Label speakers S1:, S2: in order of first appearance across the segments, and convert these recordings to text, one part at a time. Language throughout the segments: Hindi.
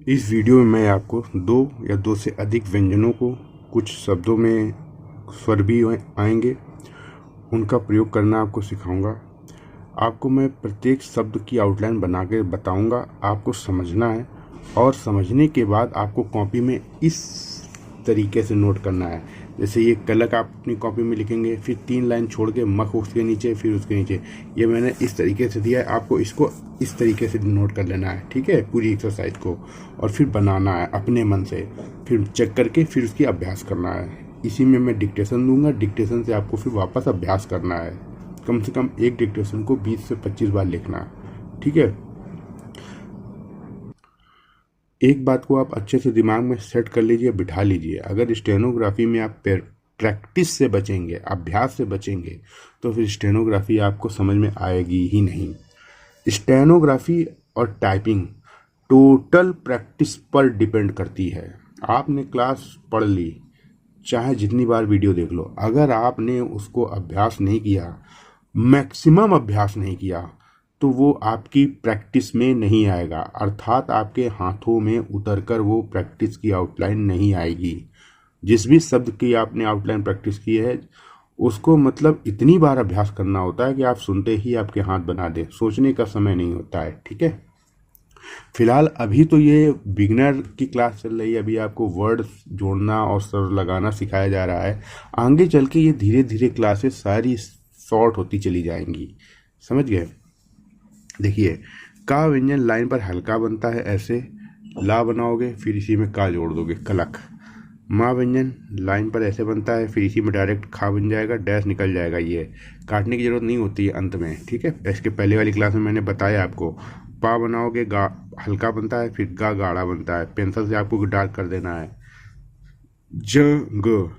S1: इस वीडियो में मैं आपको दो या दो से अधिक व्यंजनों को कुछ शब्दों में स्वर भी आएंगे, उनका प्रयोग करना आपको सिखाऊंगा। आपको मैं प्रत्येक शब्द की आउटलाइन बना के बताऊंगा, आपको समझना है और समझने के बाद आपको कॉपी में इस तरीके से नोट करना है। जैसे ये कलक आप अपनी कॉपी में लिखेंगे, फिर 3 लाइन छोड़ के मख उसके नीचे, फिर उसके नीचे। ये मैंने इस तरीके से दिया है, आपको इसको इस तरीके से नोट कर लेना है, ठीक है, पूरी एक्सरसाइज को। और फिर बनाना है अपने मन से, फिर चेक करके फिर उसकी अभ्यास करना है। इसी में मैं डिक्टेशन दूंगा, डिक्टेशन से आपको फिर वापस अभ्यास करना है। कम से कम एक डिक्टेशन को 20 से 25 बार लिखना है, ठीक है। एक बात को आप अच्छे से दिमाग में सेट कर लीजिए, बिठा लीजिए। अगर स्टेनोग्राफी में आप प्रैक्टिस से बचेंगे, अभ्यास से बचेंगे, तो फिर स्टेनोग्राफी आपको समझ में आएगी ही नहीं। स्टेनोग्राफी और टाइपिंग टोटल प्रैक्टिस पर डिपेंड करती है। आपने क्लास पढ़ ली, चाहे जितनी बार वीडियो देख लो, अगर आपने उसको अभ्यास नहीं किया, मैक्सिमम अभ्यास नहीं किया, तो वो आपकी प्रैक्टिस में नहीं आएगा, अर्थात आपके हाथों में उतरकर वो प्रैक्टिस की आउटलाइन नहीं आएगी। जिस भी शब्द की आपने आउटलाइन प्रैक्टिस की है, उसको मतलब इतनी बार अभ्यास करना होता है कि आप सुनते ही आपके हाथ बना दे, सोचने का समय नहीं होता है, ठीक है। फिलहाल अभी तो ये बिगनर की क्लास चल रही है, अभी आपको वर्ड जोड़ना और स्वर लगाना सिखाया जा रहा है। आगे चल के ये धीरे धीरे क्लासेस सारी शॉर्ट होती चली जाएंगी, समझ गए। देखिए, का व्यंजन लाइन पर हल्का बनता है, ऐसे ला बनाओगे, फिर इसी में का जोड़ दोगे, कलक। माँ व्यंजन लाइन पर ऐसे बनता है, फिर इसी में डायरेक्ट खा बन जाएगा, डैश निकल जाएगा, ये काटने की जरूरत नहीं होती है अंत में, ठीक है। इसके पहले वाली क्लास में मैंने बताया आपको। पा बनाओगे, गा हल्का बनता है, फिर गा गाढ़ा बनता है, पेंसिल से आपको डार्क कर देना है। ज ग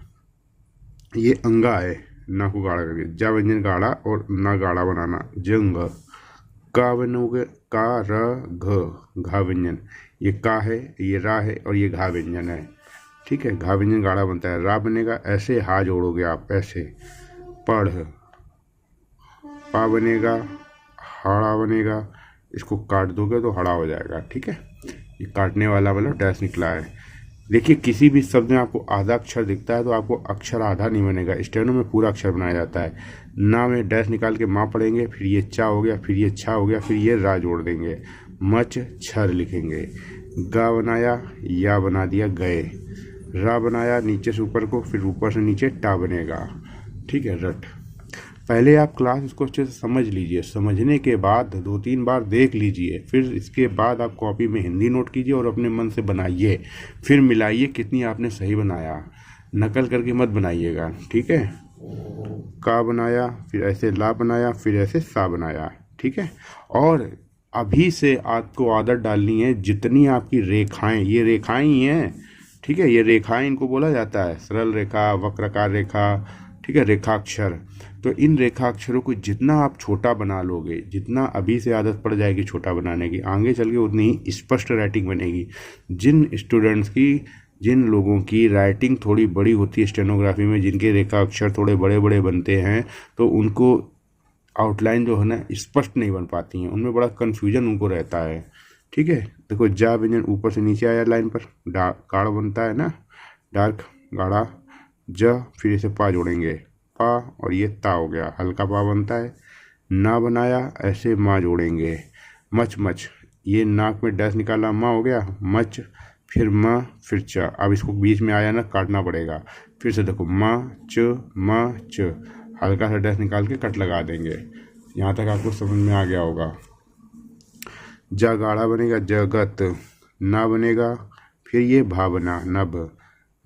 S1: ये अंगा है, ना को गाढ़ा करके, जा व्यंजन गाढ़ा और ना गाढ़ा बनाना, जंग। का बनोगे, का र घ, घा व्यंजन, ये का है, ये रा है और ये घा व्यंजन है, ठीक है। घा व्यंजन गाढ़ा बनता है। रा बनेगा ऐसे, हा जोड़ोगे आप ऐसे, पढ़। पा बनेगा, हाड़ा बनेगा, इसको काट दोगे तो हड़ा हो जाएगा, ठीक है। ये काटने वाला मतलब डैश निकला है। देखिए, किसी भी शब्द में आपको आधा अक्षर दिखता है तो आपको अक्षर आधा नहीं बनेगा, स्टेनो में पूरा अक्षर बनाया जाता है। ना में डैश निकाल के माँ पढ़ेंगे, फिर ये चा हो गया, फिर ये छा हो गया, फिर ये रा जोड़ देंगे, मच छर लिखेंगे। गा बनाया, या बना दिया गए। रा बनाया नीचे से ऊपर को, फिर ऊपर से नीचे टा बनेगा, ठीक है। रट। पहले आप क्लास इसको अच्छे से समझ लीजिए, समझने के बाद 2-3 बार देख लीजिए, फिर इसके बाद आप कॉपी में हिंदी नोट कीजिए और अपने मन से बनाइए, फिर मिलाइए कितनी आपने सही बनाया, नकल करके मत बनाइएगा, ठीक है। का बनाया, फिर ऐसे ला बनाया, फिर ऐसे सा बनाया, ठीक है। और अभी से आपको आदत डालनी है, जितनी आपकी रेखाएं, ये रेखाएं ही हैं, ठीक है, ये रेखाएं इनको बोला जाता है, सरल रेखा, वक्राकार रेखा, ठीक है, रेखाक्षर। तो इन रेखाक्षरों को जितना आप छोटा बना लोगे, जितना अभी से आदत पड़ जाएगी छोटा बनाने की, आगे चल के उतनी ही स्पष्ट राइटिंग बनेगी। जिन स्टूडेंट्स की, जिन लोगों की राइटिंग थोड़ी बड़ी होती है स्टेनोग्राफी में, जिनके रेखाक्षर थोड़े बड़े बड़े बनते हैं, तो उनको आउटलाइन जो है ना स्पष्ट नहीं बन पाती हैं, उनमें बड़ा कन्फ्यूजन उनको रहता है, ठीक है। देखो, जा व्यंजन ऊपर से नीचे आया लाइन पर, गाढ़ बनता है ना, डार्क गाढ़ा। ज, फिर इसे पा जोड़ेंगे, पा और ये ता हो गया, हल्का पा बनता है। ना बनाया, ऐसे माँ जोड़ेंगे, मच मच, ये नाक में डैश निकाला, माँ हो गया, मच, फिर माँ, फिर च। अब इसको बीच में आया ना, काटना पड़ेगा, फिर से देखो, माँ च, हल्का सा डैश निकाल के कट लगा देंगे। यहाँ तक आपको समझ में आ गया होगा। जा गाढ़ा बनेगा, जगत। ना बनेगा, फिर ये भा बना, नभ।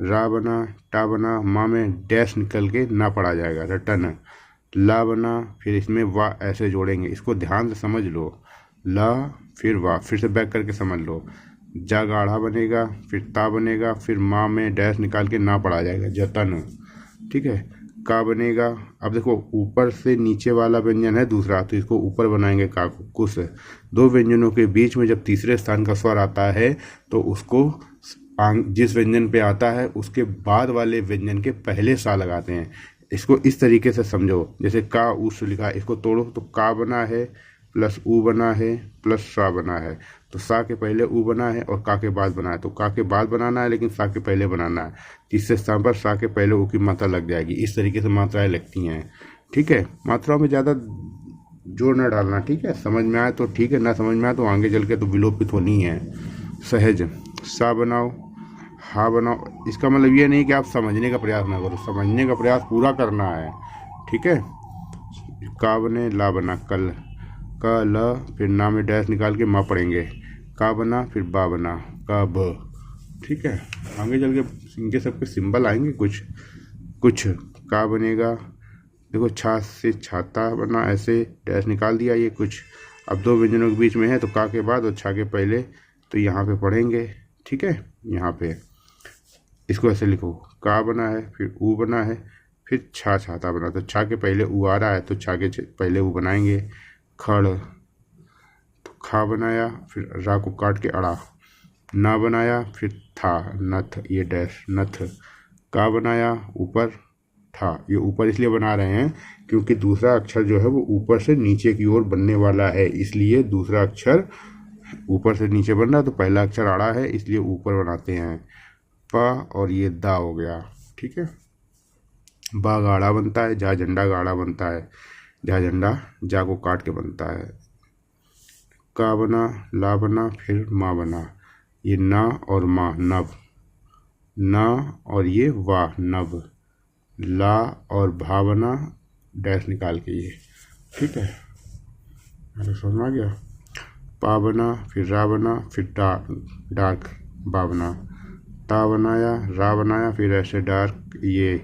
S1: रा बना, टा बना, माँ में डैश निकल के ना पड़ा जाएगा, रटन। ला बना, फिर इसमें वा ऐसे जोड़ेंगे, इसको ध्यान से समझ लो। ला, फिर वा, फिर से बैक करके समझ लो। जा गाढ़ा बनेगा, फिर ता बनेगा, फिर माँ में डैश निकाल के ना पड़ा जाएगा, जतन, ठीक है। का बनेगा। अब देखो, ऊपर से नीचे वाला व्यंजन है दूसरा, तो इसको ऊपर बनाएंगे का को, कुस। दो व्यंजनों के बीच में जब तीसरे स्थान का स्वर आता है, तो उसको जिस व्यंजन पे आता है उसके बाद वाले व्यंजन के पहले सा लगाते हैं। इसको इस तरीके से समझो, जैसे का उस लिखा, इसको तोड़ो तो का बना है, प्लस ऊ बना है प्लस सा बना है, तो सा के पहले ऊ बना है और का के बाद बना है, तो का के बाद बनाना है लेकिन सा के पहले बनाना है। इससे स्थान पर सा के पहले ऊ की मात्रा लग जाएगी। इस तरीके से मात्राएं लगती हैं। ठीक है, मात्राओं में ज़्यादा जोर न डालना। ठीक है, समझ में आए तो ठीक है, ना समझ में आए तो आगे चल के तो विलोपित होनी है। सहज, सा बनाओ हा बनाओ। इसका मतलब ये नहीं कि आप समझने का प्रयास ना करो, समझने का प्रयास पूरा करना है। ठीक है, का बने ला बना कल, का ल फिर ना में डैश निकाल के माँ पढ़ेंगे, का बना फिर बा बना का ब। ठीक है, आगे चल के इनके सबके सिंबल आएंगे कुछ कुछ। का बनेगा, देखो छा से छाता बना, ऐसे डैश निकाल दिया ये कुछ। अब दो व्यंजनों के बीच में है तो का के बाद और छा के पहले, तो यहाँ पे पढ़ेंगे। ठीक है, यहाँ पे इसको ऐसे लिखो, का बना है फिर ऊ बना है फिर छा छाता बना, तो छा के पहले ऊ आ रहा है तो छा के पहले ऊ बनाएंगे। खड़, तो खा बनाया फिर रा को काट के अड़ा, ना बनाया फिर था नथ, ये डैश नथ। का बनाया ऊपर था, ये ऊपर इसलिए बना रहे हैं क्योंकि दूसरा अक्षर जो है वो ऊपर से नीचे की ओर बनने वाला है, इसलिए दूसरा अक्षर ऊपर से नीचे बन रहा है, तो पहला अक्षर आड़ा है इसलिए ऊपर बनाते हैं। प और ये दा हो गया। ठीक है, बा गाढ़ा बनता है, जा झंडा गाढ़ा बनता है, जा झंडा जा को काट के बनता है। का बना ला बना फिर माँ बना, ये ना और माँ नव, ना और ये वाह नव, ला और भा बना डैश निकाल के ये। ठीक है, अरे समझ में आ गया। पा बना फिर रा बना फिर डार्क बा बना, ता बनाया रा बनाया फिर ऐसे डार्क ये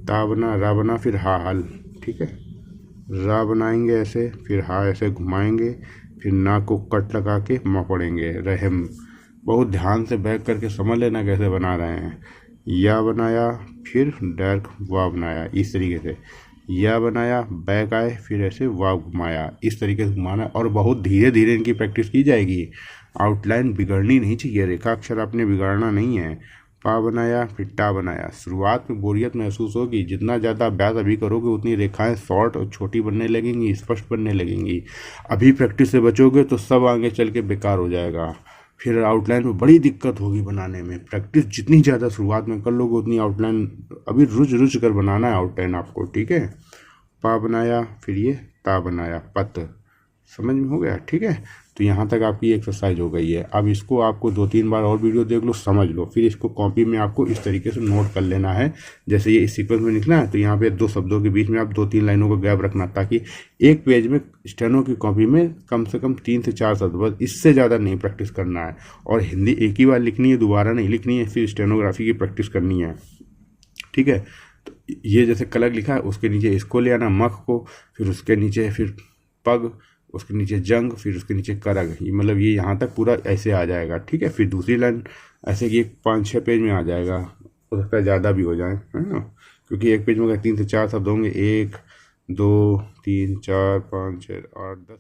S1: ता बना रा बना फिर हा हल। ठीक है, रा बनाएंगे ऐसे फिर हा ऐसे घुमाएंगे फिर ना को कट लगा के माँ पढ़ेंगे रहम। बहुत ध्यान से बैक करके समझ लेना कैसे बना रहे हैं। या बनाया फिर डार्क वाह बनाया, इस तरीके से या बनाया बैक आए फिर ऐसे वाह घुमाया, इस तरीके से घुमाना। और बहुत धीरे धीरे इनकी प्रैक्टिस की जाएगी, आउटलाइन बिगड़नी नहीं चाहिए, रेखा अक्षर आपने बिगाड़ना नहीं है। पा बनाया फिर टा बनाया, शुरुआत में बोरियत महसूस होगी, जितना ज़्यादा अभ्यास अभी करोगे उतनी रेखाएं शॉर्ट और छोटी बनने लगेंगी, स्पष्ट बनने लगेंगी। अभी प्रैक्टिस से बचोगे तो सब आगे चल के बेकार हो जाएगा, फिर आउटलाइन में बड़ी दिक्कत होगी बनाने में। प्रैक्टिस जितनी ज़्यादा शुरुआत में कर लोगे उतनी आउटलाइन, अभी रुझ रुझ कर बनाना है आउटलाइन आपको। ठीक है, पा बनाया फिर ये ता बनाया पत, समझ में हो गया। ठीक है, तो यहाँ तक आपकी एक्सरसाइज हो गई है। अब इसको आपको 2-3 बार और वीडियो देख लो, समझ लो, फिर इसको कॉपी में आपको इस तरीके से नोट कर लेना है। जैसे ये इस सीक्वेंस में लिखना है तो यहाँ पे 2 शब्दों के बीच में आप 2-3 लाइनों का गैप रखना, ताकि एक पेज में स्टेनो की कॉपी में कम से कम 3 से 4 शब्द, बस इससे ज़्यादा नहीं प्रैक्टिस करना है। और हिंदी एक ही बार लिखनी है, दोबारा नहीं लिखनी है, फिर स्टेनोग्राफी की प्रैक्टिस करनी है। ठीक है, तो ये जैसे कलग लिखा है उसके नीचे इसको ले आना मख को, फिर उसके नीचे फिर पग, उसके नीचे जंग, फिर उसके नीचे करग, ये मतलब ये यहाँ तक पूरा ऐसे आ जाएगा। ठीक है, फिर दूसरी लाइन ऐसे कि 5-6 पेज में आ जाएगा, हो सकता है ज़्यादा भी हो जाए, है ना, क्योंकि एक पेज में अगर 3 से 4 शब्द होंगे, 1 2 3 4 5 6 8 10